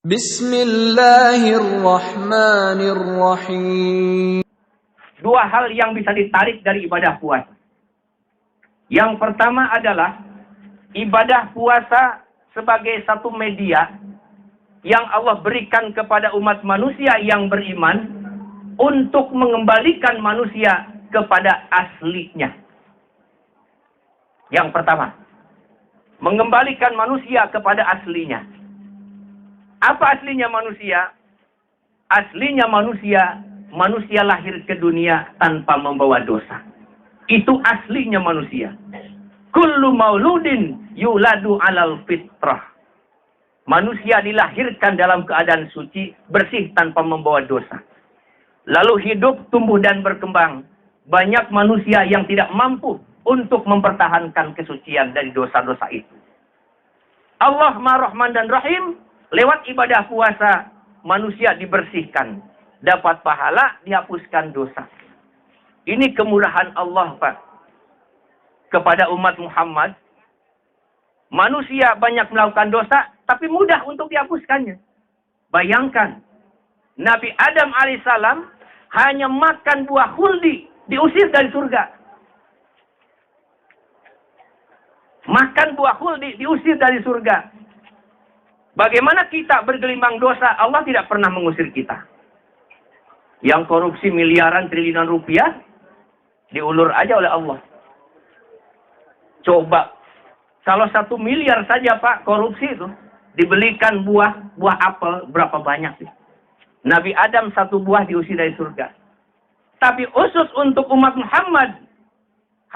Bismillahirrahmanirrahim. Dua hal yang bisa ditarik dari ibadah puasa. Yang pertama adalah ibadah puasa sebagai satu media yang Allah berikan kepada umat manusia yang beriman untuk mengembalikan manusia kepada aslinya. Yang pertama, mengembalikan manusia kepada aslinya. Apa aslinya manusia? Aslinya manusia, manusia lahir ke dunia tanpa membawa dosa. Itu aslinya manusia. Kullu mauludin yuladu alal fitrah. Manusia dilahirkan dalam keadaan suci, bersih tanpa membawa dosa. Lalu hidup, tumbuh dan berkembang. Banyak manusia yang tidak mampu untuk mempertahankan kesucian dari dosa-dosa itu. Allah Maha Rahman dan Rahim. Lewat ibadah puasa, manusia dibersihkan. Dapat pahala, dihapuskan dosa. Ini kemurahan Allah, Pak. Kepada umat Muhammad. Manusia banyak melakukan dosa, tapi mudah untuk dihapuskannya. Bayangkan. Nabi Adam alaihissalam hanya makan buah khuldi, diusir dari surga. Makan buah khuldi, diusir dari surga. Bagaimana kita bergelimang dosa, Allah tidak pernah mengusir kita. Yang korupsi miliaran triliunan rupiah, diulur aja oleh Allah. Coba, kalau 1 miliar saja Pak, korupsi itu, dibelikan buah apel, berapa banyak sih? Nabi Adam 1 buah diusir dari surga. Tapi khusus untuk umat Muhammad,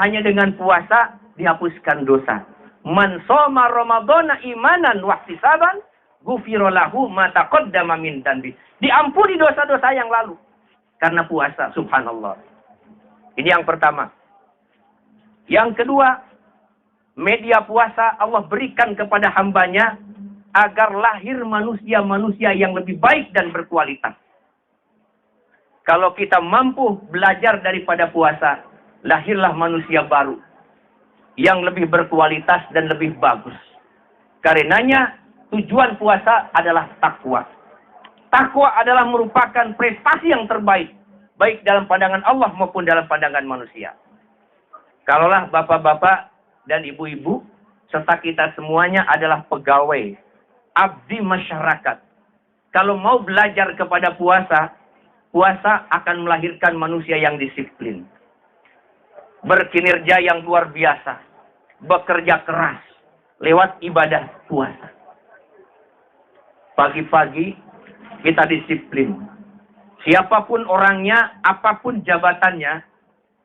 hanya dengan puasa, dihapuskan dosa. Man shoma Ramadhana imanan wahtisaban ghufira lahu ma taqaddama min dhanbi. Diampuni dosa-dosa yang lalu karena puasa, subhanallah. Ini yang pertama. Yang kedua, media puasa Allah berikan kepada hambanya agar lahir manusia-manusia yang lebih baik dan berkualitas. Kalau kita mampu belajar daripada puasa, lahirlah manusia baru yang lebih berkualitas dan lebih bagus. Karenanya tujuan puasa adalah takwa. Takwa adalah merupakan prestasi yang terbaik, baik dalam pandangan Allah maupun dalam pandangan manusia. Kalaulah bapak-bapak dan ibu-ibu serta kita semuanya adalah pegawai, abdi masyarakat. Kalau mau belajar kepada puasa, puasa akan melahirkan manusia yang disiplin, berkinerja yang luar biasa, bekerja keras lewat ibadah puasa. Pagi-pagi kita disiplin. Siapapun orangnya, apapun jabatannya,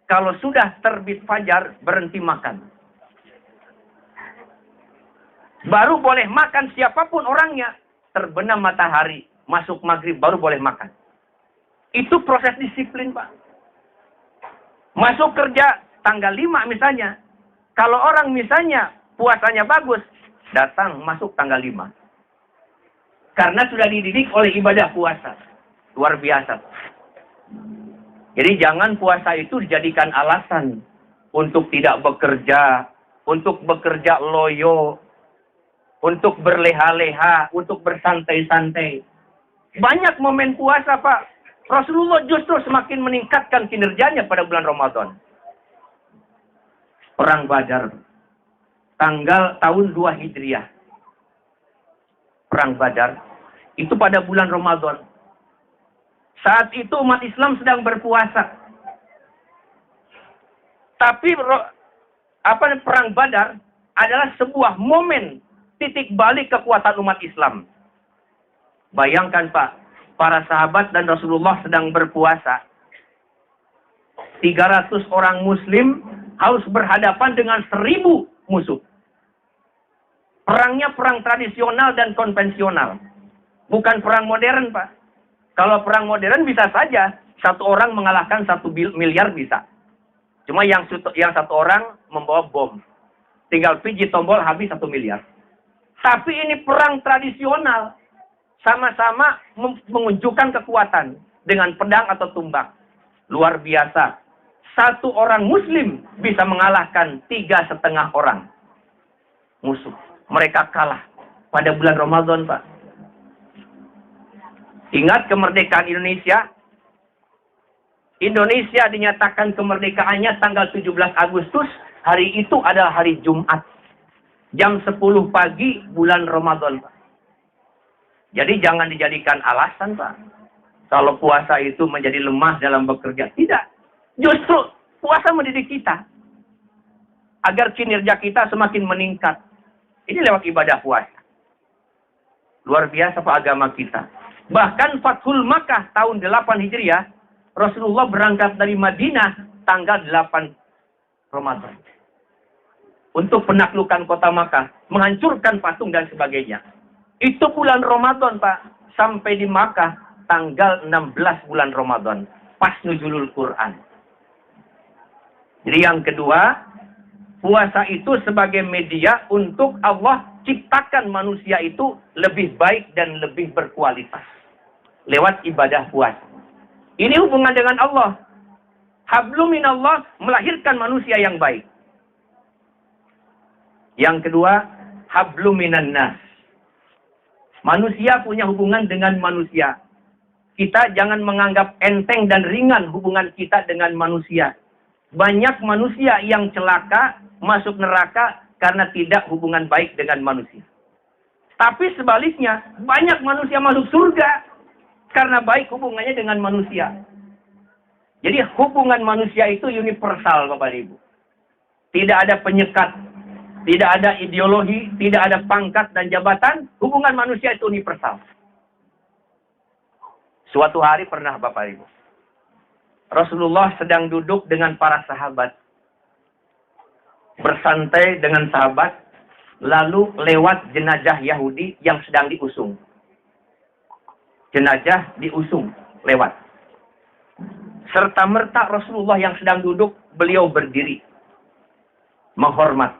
kalau sudah terbit fajar, berhenti makan. Baru boleh makan siapapun orangnya. Terbenam matahari, masuk maghrib, baru boleh makan. Itu proses disiplin, Pak. Masuk kerja tanggal 5 misalnya. Kalau orang misalnya puasanya bagus, datang masuk tanggal 5. Karena sudah dididik oleh ibadah puasa. Luar biasa. Jadi jangan puasa itu dijadikan alasan untuk tidak bekerja, untuk bekerja loyo, untuk berleha-leha, untuk bersantai-santai. Banyak momen puasa, Pak. Rasulullah justru semakin meningkatkan kinerjanya pada bulan Ramadan. Perang Badar. Tahun 2 Hijriah. Perang Badar. Itu pada bulan Ramadan. Saat itu umat Islam sedang berpuasa. Tapi Perang Badar adalah sebuah momen titik balik kekuatan umat Islam. Bayangkan Pak, para sahabat dan Rasulullah sedang berpuasa. 300 orang muslim harus berhadapan dengan 1000 musuh. Perangnya perang tradisional dan konvensional. Bukan perang modern, Pak. Kalau perang modern bisa saja 1 orang mengalahkan 1 miliar bisa. Cuma yang 1 orang membawa bom. Tinggal pijit tombol habis 1 miliar. Tapi ini perang tradisional. Sama-sama menunjukkan kekuatan dengan pedang atau tumbak. Luar biasa. 1 orang muslim bisa mengalahkan 3,5 orang musuh. Mereka kalah pada bulan Ramadan, Pak. Ingat kemerdekaan Indonesia? Indonesia dinyatakan kemerdekaannya tanggal 17 Agustus. Hari itu adalah hari Jumat. Jam 10 pagi bulan Ramadan, Pak. Jadi jangan dijadikan alasan, Pak. Kalau puasa itu menjadi lemah dalam bekerja. Tidak. Justru puasa mendidik kita. Agar kinerja kita semakin meningkat. Ini lewat ibadah puasa. Luar biasa Pak agama kita. Bahkan Fathul Makkah tahun 8 Hijriah. Rasulullah berangkat dari Madinah tanggal 8 Ramadan. Untuk penaklukan kota Makkah. Menghancurkan patung dan sebagainya. Itu bulan Ramadan, Pak. Sampai di Makkah tanggal 16 bulan Ramadan. Pas nuzulul Quran. Jadi yang kedua, puasa itu sebagai media untuk Allah ciptakan manusia itu lebih baik dan lebih berkualitas. Lewat ibadah puasa. Ini hubungan dengan Allah. Hablum minallah melahirkan manusia yang baik. Yang kedua, hablum minan nas. Manusia punya hubungan dengan manusia. Kita jangan menganggap enteng dan ringan hubungan kita dengan manusia. Banyak manusia yang celaka, masuk neraka karena tidak hubungan baik dengan manusia. Tapi sebaliknya, banyak manusia masuk surga karena baik hubungannya dengan manusia. Jadi hubungan manusia itu universal, Bapak Ibu. Tidak ada penyekat, tidak ada ideologi, tidak ada pangkat dan jabatan. Hubungan manusia itu universal. Suatu hari pernah, Bapak Ibu, Rasulullah sedang duduk dengan para sahabat. Bersantai dengan sahabat. Lalu lewat jenazah Yahudi yang sedang diusung. Jenazah diusung. Lewat. Serta-merta Rasulullah yang sedang duduk, beliau berdiri. Menghormat.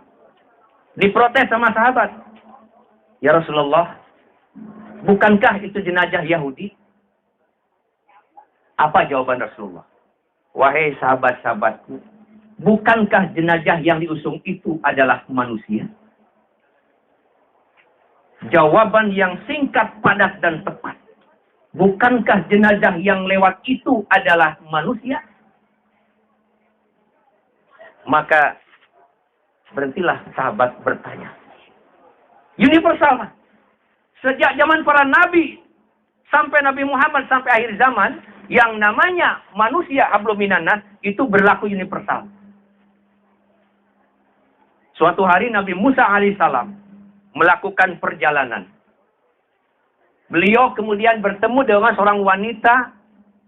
Diprotes sama sahabat. Ya Rasulullah, bukankah itu jenazah Yahudi? Apa jawaban Rasulullah? Wahai sahabat-sahabatku, bukankah jenazah yang diusung itu adalah manusia? Jawaban yang singkat, padat, dan tepat. Bukankah jenazah yang lewat itu adalah manusia? Maka berhentilah sahabat bertanya. Universal. Sejak zaman para nabi sampai Nabi Muhammad sampai akhir zaman, yang namanya manusia hablum minan nas itu berlaku universal. Suatu hari Nabi Musa alaihissalam melakukan perjalanan. Beliau kemudian bertemu dengan seorang wanita,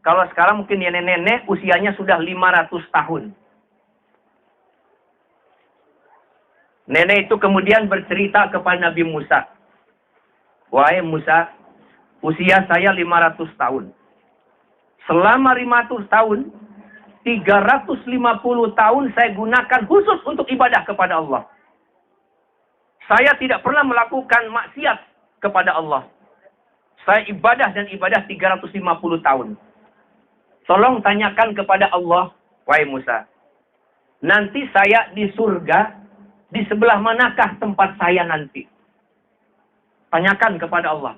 kalau sekarang mungkin nenek-nenek, usianya sudah 500 tahun. Nenek itu kemudian bercerita kepada Nabi Musa. Wahai Musa, usia saya 500 tahun. Selama 500 tahun, 350 tahun saya gunakan khusus untuk ibadah kepada Allah. Saya tidak pernah melakukan maksiat kepada Allah. Saya ibadah dan ibadah 350 tahun. Tolong tanyakan kepada Allah, wahai Musa. Nanti saya di surga, di sebelah manakah tempat saya nanti? Tanyakan kepada Allah.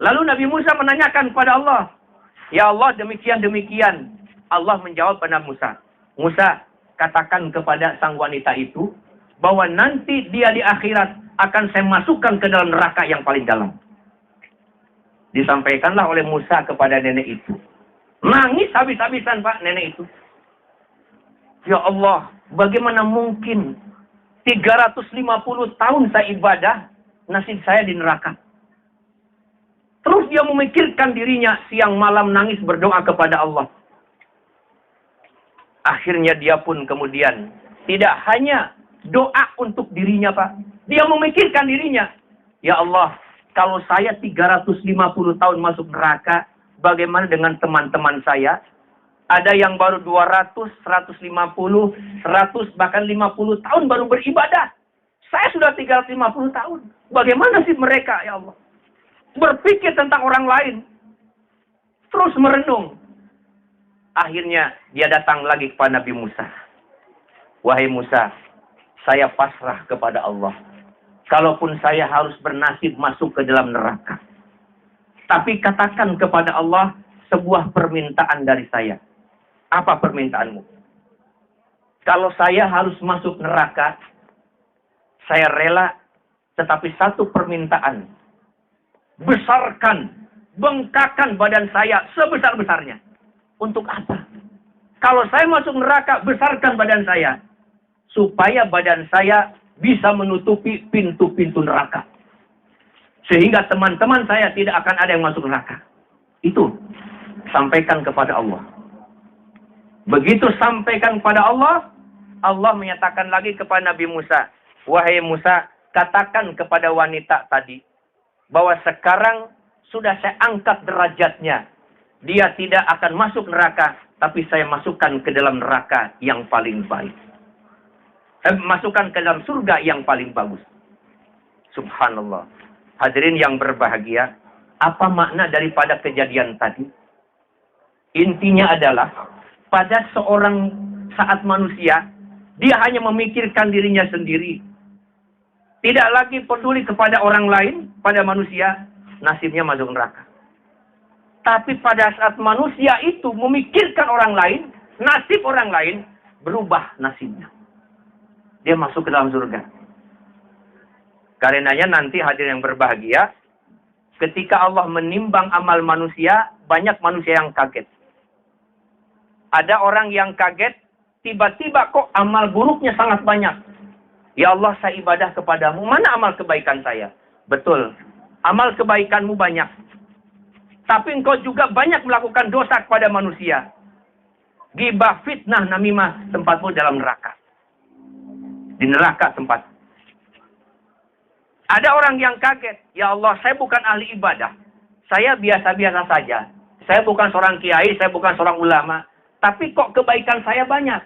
Lalu Nabi Musa menanyakan kepada Allah. Ya Allah, demikian-demikian. Allah menjawab pada Musa. Musa, katakan kepada sang wanita itu, bahwa nanti dia di akhirat akan saya masukkan ke dalam neraka yang paling dalam. Disampaikanlah oleh Musa kepada nenek itu. Nangis habis-habisan Pak nenek itu. Ya Allah, bagaimana mungkin 350 tahun saya ibadah, nasib saya di neraka. Terus dia memikirkan dirinya, siang malam nangis berdoa kepada Allah. Akhirnya dia pun kemudian tidak hanya doa untuk dirinya Pak. Dia memikirkan dirinya. Ya Allah, kalau saya 350 tahun masuk neraka, bagaimana dengan teman-teman saya? Ada yang baru 200, 150, 100, bahkan 50 tahun baru beribadah. Saya sudah 350 tahun. Bagaimana sih mereka, ya Allah? Berpikir tentang orang lain. Terus merenung. Akhirnya dia datang lagi kepada Nabi Musa. Wahai Musa, saya pasrah kepada Allah. Kalaupun saya harus bernasib masuk ke dalam neraka, Tapi katakan kepada Allah sebuah permintaan dari saya. Apa permintaanmu? Kalau saya harus masuk neraka, saya rela, tetapi satu permintaan. Besarkan, bengkakan badan saya sebesar-besarnya. Untuk apa? Kalau saya masuk neraka, besarkan badan saya. Supaya badan saya bisa menutupi pintu-pintu neraka. Sehingga teman-teman saya tidak akan ada yang masuk neraka. Itu. Sampaikan kepada Allah. Begitu sampaikan kepada Allah, Allah menyatakan lagi kepada Nabi Musa, wahai Musa, katakan kepada wanita tadi, bahwa sekarang sudah saya angkat derajatnya. Dia tidak akan masuk neraka, tapi saya masukkan ke dalam neraka yang paling baik. Masukkan ke dalam surga yang paling bagus. Subhanallah. Hadirin yang berbahagia, apa makna daripada kejadian tadi? Intinya adalah, pada seorang saat manusia, dia hanya memikirkan dirinya sendiri. Tidak lagi peduli kepada orang lain, pada manusia, nasibnya masuk neraka. Tapi pada saat manusia itu memikirkan orang lain, nasib orang lain, berubah nasibnya. Dia masuk ke dalam surga. Karenanya nanti hadirin yang berbahagia, ketika Allah menimbang amal manusia, banyak manusia yang kaget. Ada orang yang kaget, tiba-tiba kok amal buruknya sangat banyak. Ya Allah, saya ibadah kepadamu, mana amal kebaikan saya? Betul, amal kebaikanmu banyak. Tapi engkau juga banyak melakukan dosa kepada manusia. Ghibah, fitnah, namimah, tempatmu dalam neraka. Di neraka tempat. Ada orang yang kaget, ya Allah, saya bukan ahli ibadah. Saya biasa-biasa saja. Saya bukan seorang kiai, saya bukan seorang ulama. Tapi kok kebaikan saya banyak?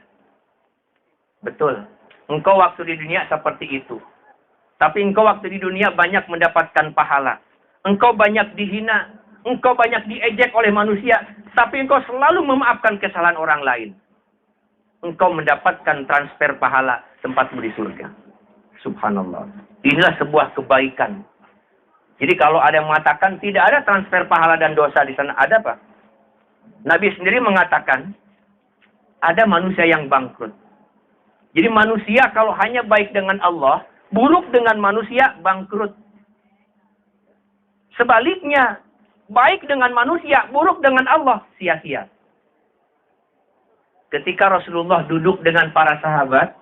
Betul. Engkau waktu di dunia seperti itu. Tapi engkau waktu di dunia banyak mendapatkan pahala. Engkau banyak dihina. Engkau banyak diejek oleh manusia. Tapi engkau selalu memaafkan kesalahan orang lain. Engkau mendapatkan transfer pahala tempatmu di surga. Subhanallah. Inilah sebuah kebaikan. Jadi kalau ada yang mengatakan tidak ada transfer pahala dan dosa di sana, ada Pak? Nabi sendiri mengatakan, ada manusia yang bangkrut. Jadi manusia kalau hanya baik dengan Allah, buruk dengan manusia, bangkrut. Sebaliknya, baik dengan manusia, buruk dengan Allah, sia-sia. Ketika Rasulullah duduk dengan para sahabat,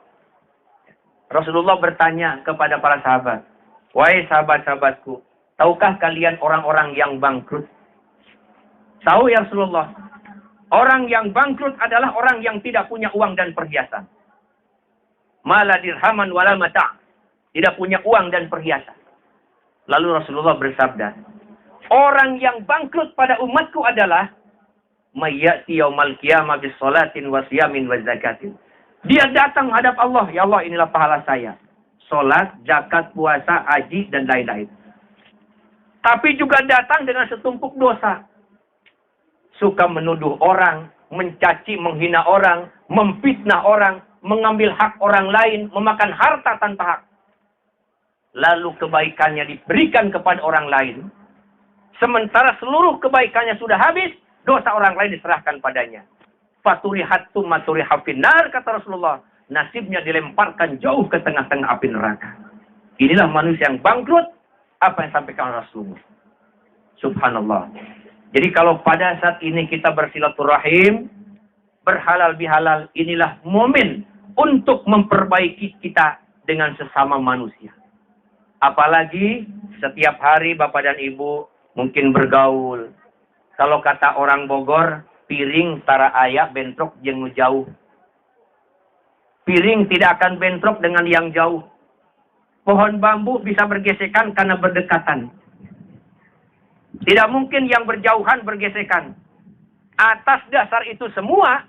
Rasulullah bertanya kepada para sahabat, wahai sahabat-sahabatku, tahukah kalian orang-orang yang bangkrut? Tahu ya Rasulullah. Orang yang bangkrut adalah orang yang tidak punya uang dan perhiasan. Mala dirhaman wala mata'. Tidak punya uang dan perhiasan. Lalu Rasulullah bersabda, orang yang bangkrut pada umatku adalah mayyati yaumal qiyamah bis salatin wa siyamin wa zakatin. Dia datang menghadap Allah, ya Allah, inilah pahala saya. Salat, zakat, puasa, haji dan lain-lain. Tapi juga datang dengan setumpuk dosa. Suka menuduh orang, mencaci, menghina orang, memfitnah orang, mengambil hak orang lain, memakan harta tanpa hak. Lalu kebaikannya diberikan kepada orang lain. Sementara seluruh kebaikannya sudah habis, dosa orang lain diserahkan padanya. Faturihatum maturihafinar, kata Rasulullah. Nasibnya dilemparkan jauh ke tengah-tengah api neraka. Inilah manusia yang bangkrut. Apa yang sampaikan Rasulullah. Subhanallah. Jadi kalau pada saat ini kita bersilaturahim, berhalal bihalal, inilah momen untuk memperbaiki kita dengan sesama manusia. Apalagi setiap hari Bapak dan Ibu mungkin bergaul. Kalau kata orang Bogor, piring tara ayak bentrok jeung jauh. Piring tidak akan bentrok dengan yang jauh. Pohon bambu bisa bergesekan karena berdekatan. Tidak mungkin yang berjauhan bergesekan. Atas dasar itu semua,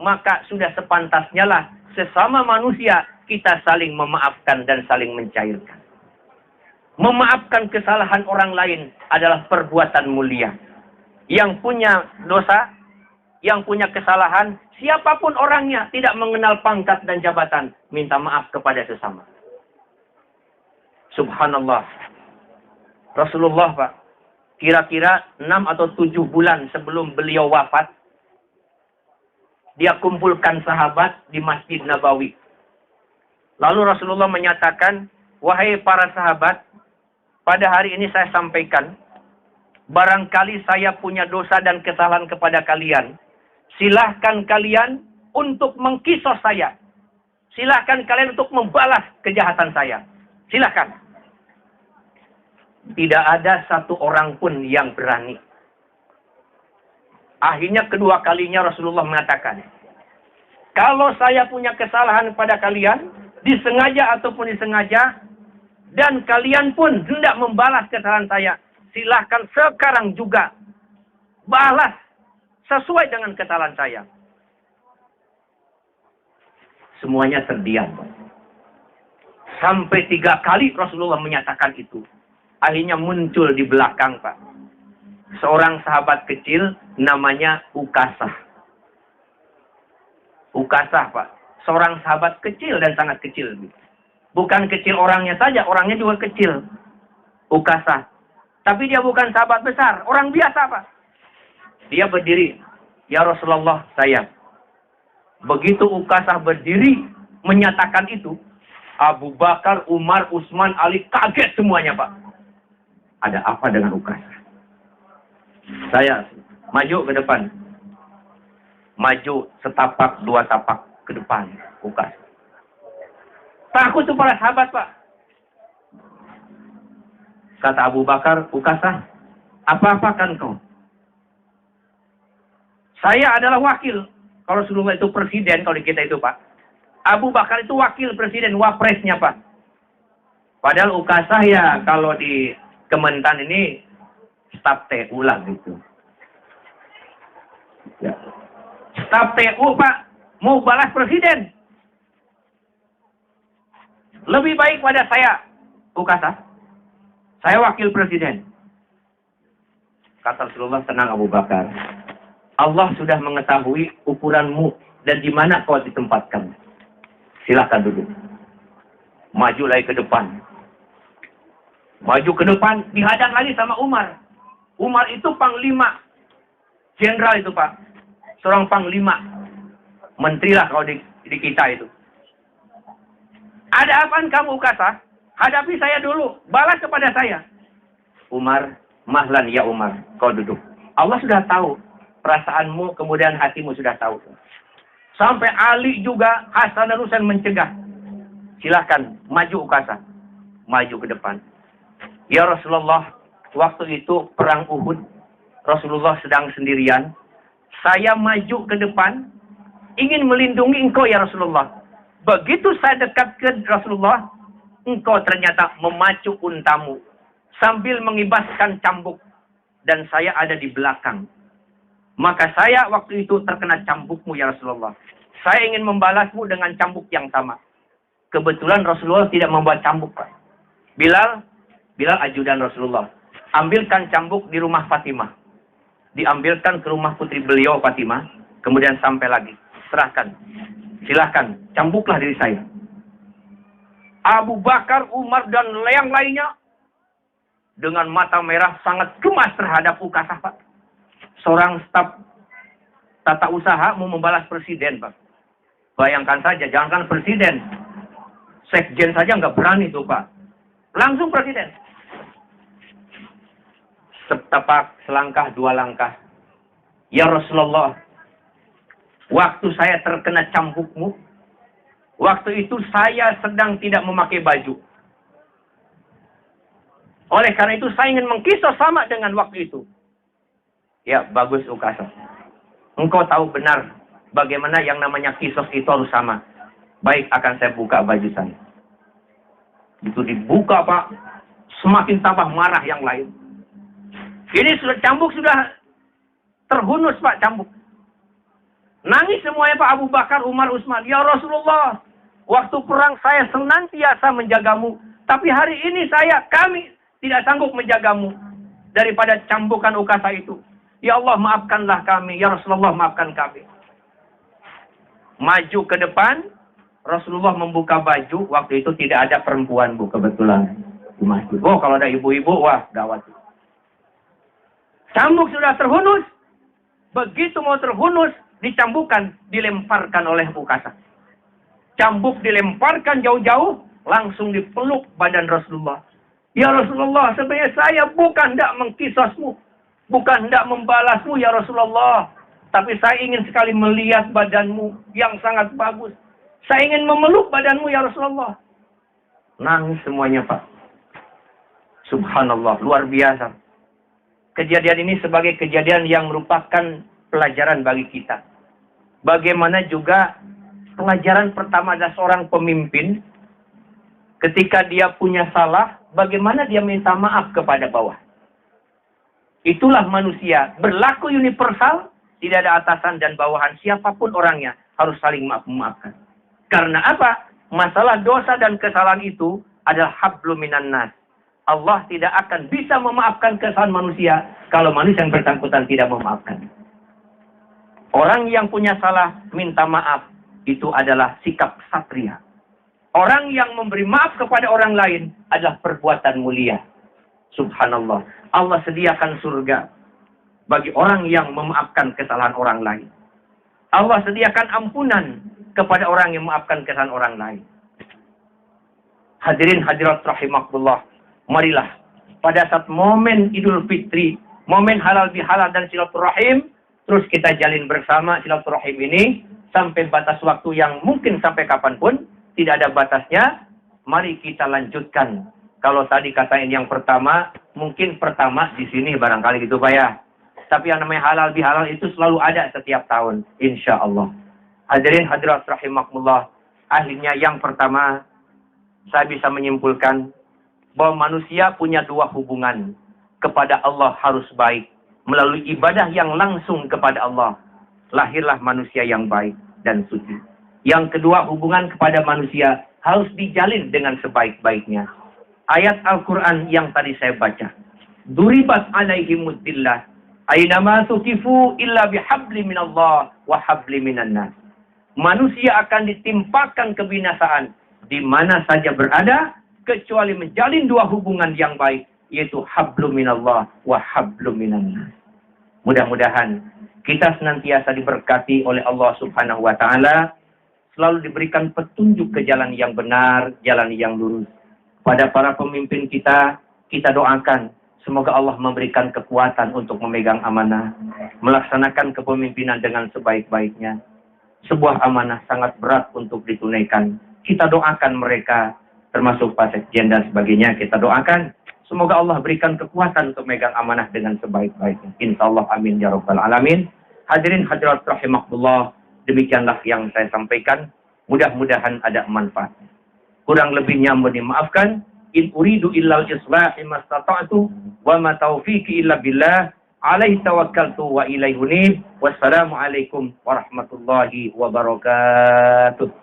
maka sudah sepantasnya lah sesama manusia kita saling memaafkan dan saling mencairkan. Memaafkan kesalahan orang lain adalah perbuatan mulia. Yang punya dosa, yang punya kesalahan, siapapun orangnya, tidak mengenal pangkat dan jabatan, minta maaf kepada sesama. Subhanallah. Rasulullah, Pak, kira-kira 6 atau 7 bulan sebelum beliau wafat, dia kumpulkan sahabat di Masjid Nabawi. Lalu Rasulullah menyatakan, wahai para sahabat, pada hari ini saya sampaikan, barangkali saya punya dosa dan kesalahan kepada kalian. Silahkan kalian untuk mengkisos saya. Silahkan kalian untuk membalas kejahatan saya. Silahkan. Tidak ada satu orang pun yang berani. Akhirnya kedua kalinya Rasulullah mengatakan, kalau saya punya kesalahan pada kalian, disengaja ataupun disengaja, dan kalian pun hendak membalas kesalahan saya, silahkan sekarang juga balas sesuai dengan kesalahan saya. Semuanya terdiam. Sampai 3 kali Rasulullah menyatakan itu. Akhirnya muncul di belakang, Pak, seorang sahabat kecil namanya Ukasah. Ukasah, Pak. Seorang sahabat kecil dan sangat kecil. Bukan kecil orangnya saja, orangnya juga kecil. Ukasah. Tapi dia bukan sahabat besar, orang biasa, Pak. Dia berdiri. Ya Rasulullah, saya. Begitu Ukasah berdiri menyatakan itu, Abu Bakar, Umar, Utsman, Ali kaget semuanya, Pak. Ada apa dengan Ukasah? Saya maju ke depan. Maju setapak, 2 tapak ke depan. Ukasah. Takut tuh para sahabat, Pak. Kata Abu Bakar, Ukasah, apa-apakan kau? Saya adalah wakil. Kalau Rasulullah itu presiden, kalau di kita itu, Pak. Abu Bakar itu wakil presiden, wapresnya, Pak. Padahal Ukasah ya, kalau di Kementan ini staf TU lah gitu. Ya. Staf TU, Pak, mau balas presiden. Lebih baik pada saya, Ukasah. Saya wakil presiden. Kata Rasulullah, tenang Abu Bakar. Allah sudah mengetahui ukuranmu dan di mana kau ditempatkan. Silakan duduk. Maju lagi ke depan. Maju ke depan, dihadang lagi sama Umar. Umar itu panglima. Jenderal itu, Pak. Seorang panglima. Menteri lah kalau di kita itu. Ada apaan kamu, Ukasah? Hadapi saya dulu. Balas kepada saya. Umar, mahlan ya Umar. Kau duduk. Allah sudah tahu. Perasaanmu, kemudian hatimu sudah tahu. Sampai Ali juga, Hasan dan Husain mencegah. Silahkan, maju Ukasah. Maju ke depan. Ya Rasulullah, waktu itu perang Uhud, Rasulullah sedang sendirian. Saya maju ke depan, ingin melindungi engkau ya Rasulullah. Begitu saya dekat ke Rasulullah, engkau ternyata memacu untamu sambil mengibaskan cambuk. Dan saya ada di belakang. Maka saya waktu itu terkena cambukmu ya Rasulullah. Saya ingin membalasmu dengan cambuk yang sama. Kebetulan Rasulullah tidak membuat cambuk, Pak. Bilal ajudan Rasulullah. Ambilkan cambuk di rumah Fatimah. Diambilkan ke rumah putri beliau Fatimah. Kemudian sampai lagi. Serahkan. Silahkan. Cambuklah diri saya. Abu Bakar, Umar, dan yang lainnya. Dengan mata merah sangat cemas terhadap Ukasah, Pak. Seorang staf tata usaha mau membalas presiden, Pak. Bayangkan saja. Jangankan presiden. Sekjen saja nggak berani tuh, Pak. Langsung presiden. Setapak, selangkah, 2 langkah. Ya Rasulullah, waktu saya terkena cambukmu, waktu itu saya sedang tidak memakai baju. Oleh karena itu saya ingin mengkisos sama dengan waktu itu. Ya, bagus Ukasah. Engkau tahu benar bagaimana yang namanya kisos itu harus sama. Baik, akan saya buka baju saya. Itu dibuka, Pak. Semakin tambah marah yang lain. Ini sudah cambuk sudah terhunus, Pak, cambuk. Nangis semuanya, Pak. Abu Bakar, Umar, Utsman. Ya Rasulullah, waktu perang saya senantiasa menjagamu. Tapi hari ini kami tidak sanggup menjagamu daripada cambukan Ukasah itu. Ya Allah, maafkanlah kami. Ya Rasulullah, maafkan kami. Maju ke depan, Rasulullah membuka baju. Waktu itu tidak ada perempuan, Bu, kebetulan. Di masjid. Oh, kalau ada ibu-ibu, wah, gawat. Cambuk sudah terhunus. Begitu mau terhunus, dicambukkan, dilemparkan oleh Ukasha. Cambuk dilemparkan jauh-jauh, langsung dipeluk badan Rasulullah. Ya Rasulullah, sebenarnya saya bukan hendak mengkisasmu. Bukan hendak membalasmu ya Rasulullah. Tapi saya ingin sekali melihat badanmu yang sangat bagus. Saya ingin memeluk badanmu ya Rasulullah. Nangis semuanya Pak. Subhanallah, luar biasa. Kejadian ini sebagai kejadian yang merupakan pelajaran bagi kita. Bagaimana juga pelajaran pertama adalah seorang pemimpin. Ketika dia punya salah, bagaimana dia minta maaf kepada bawah. Itulah manusia. Berlaku universal, tidak ada atasan dan bawahan. Siapapun orangnya harus saling memaafkan. Karena apa? Masalah dosa dan kesalahan itu adalah hablum minan nas. Allah tidak akan bisa memaafkan kesalahan manusia kalau manusia yang bersangkutan tidak memaafkan. Orang yang punya salah minta maaf itu adalah sikap satria. Orang yang memberi maaf kepada orang lain adalah perbuatan mulia. Subhanallah. Allah sediakan surga bagi orang yang memaafkan kesalahan orang lain. Allah sediakan ampunan kepada orang yang memaafkan kesalahan orang lain. Hadirin hadirat rahimakumullah. Marilah pada saat momen Idul Fitri, momen halal bihalal dan silaturahim, terus kita jalin bersama silaturahim ini sampai batas waktu yang mungkin sampai kapanpun, tidak ada batasnya. Mari kita lanjutkan. Kalau tadi katain yang pertama, mungkin pertama di sini barangkali gitu Pak ya. Tapi yang namanya halal bihalal itu selalu ada setiap tahun, insya Allah. Hadirin hadirat rahimakumullah. Akhirnya yang pertama, saya bisa menyimpulkan bahwa manusia punya dua hubungan. Kepada Allah harus baik. Melalui ibadah yang langsung kepada Allah, lahirlah manusia yang baik dan suci. Yang kedua, hubungan kepada manusia harus dijalin dengan sebaik-baiknya. Ayat Al-Quran yang tadi saya baca. Duribat alaihimuddillah. Aynama sukifu illa bihabli minallah wa habli minannas. Manusia akan ditimpakan kebinasaan di mana saja berada, kecuali menjalin dua hubungan yang baik, yaitu hablum minallah wa hablum minannas. Mudah-mudahan kita senantiasa diberkati oleh Allah Subhanahu wa taala, selalu diberikan petunjuk ke jalan yang benar, jalan yang lurus. Pada para pemimpin kita doakan semoga Allah memberikan kekuatan untuk memegang amanah, melaksanakan kepemimpinan dengan sebaik-baiknya. Sebuah amanah sangat berat untuk ditunaikan. Kita doakan mereka, termasuk Pak Sekjen dan sebagainya, kita doakan. Semoga Allah berikan kekuatan untuk megang amanah dengan sebaik-baiknya. InsyaAllah amin ya rabbal alamin. Hadirin hadirat rahimakumullah, demikianlah yang saya sampaikan. Mudah-mudahan ada manfaat. Kurang lebihnya mohon dimaafkan. In uridu illal islahi mastata'tu wa ma taufiqi illa billah. Alaihi tawakkaltu wa ilaihi unib. Wassalamualaikum warahmatullahi wabarakatuh.